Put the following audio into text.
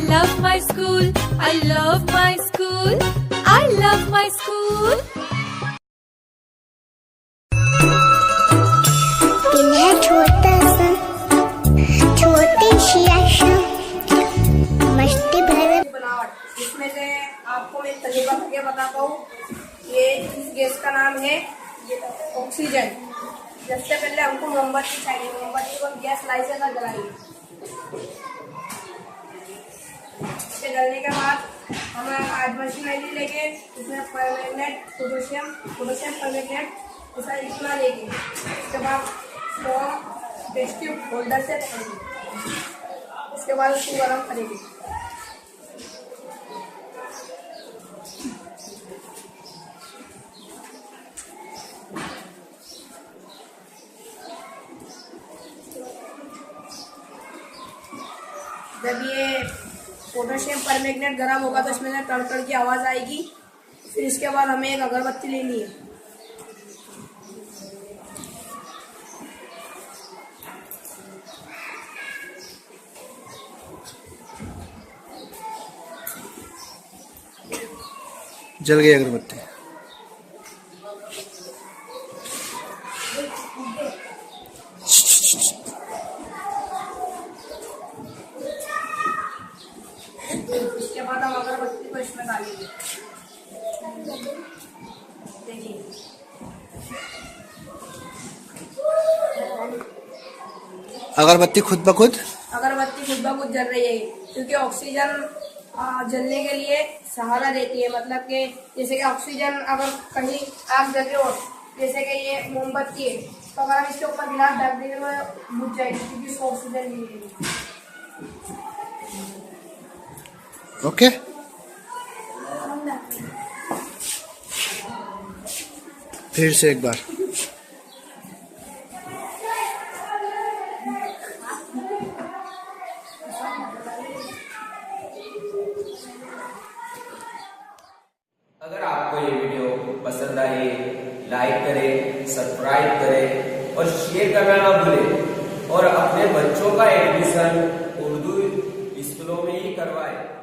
love my school. I love my school. I love my school. इन्हें छोटा सा छोटी सी आशा मस्ती भरे बनावट। इसमें से आपको मैं तजुर्बा करके बताता हूँ। ये इस गैस का नाम है ऑक्सीजन। सबसे पहले हमको मोमबत्ती चाहिए। मोमबत्ती को गैस लाइटर का जलाएंगे। इसके जलने के बाद हम आज मशीन लेके उसमें परमैग्नेट पोटेशियम परमैग्नेट ऐसा इतना लेंगे। इसके बाद टेस्ट ट्यूब होल्डर से पकड़ेंगे। इसके बाद उसको गर्म करेंगे। जब ये पोटेशियम परमैग्नेट गर्म होगा तो इसमें से कड़कड़ की आवाज आएगी। फिर इसके बाद हमें एक अगरबत्ती लेनी है। जल गई अगरबत्ती। इसके बाद हम अगरबत्ती को इसमें डालेंगे। देखिए अगरबत्ती खुद ब खुद जल रही है, क्योंकि ऑक्सीजन जलने के लिए सहारा देती है। मतलब कि जैसे कि ऑक्सीजन अगर कहीं आग जल रही हो, जैसे कि ये मोमबत्ती है, तो अगर हम इसके ऊपर गिलास ढक देंगे तो बुझ जाएगी, क्योंकि इसको ऑक्सीजन मिलेगी। ओके। फिर से एक बार। अगर आपको ये वीडियो पसंद आई, लाइक करें, सब्सक्राइब करें और शेयर करना ना भूलें। और अपने बच्चों का एडमिशन उर्दू स्कूलों में ही करवाएं।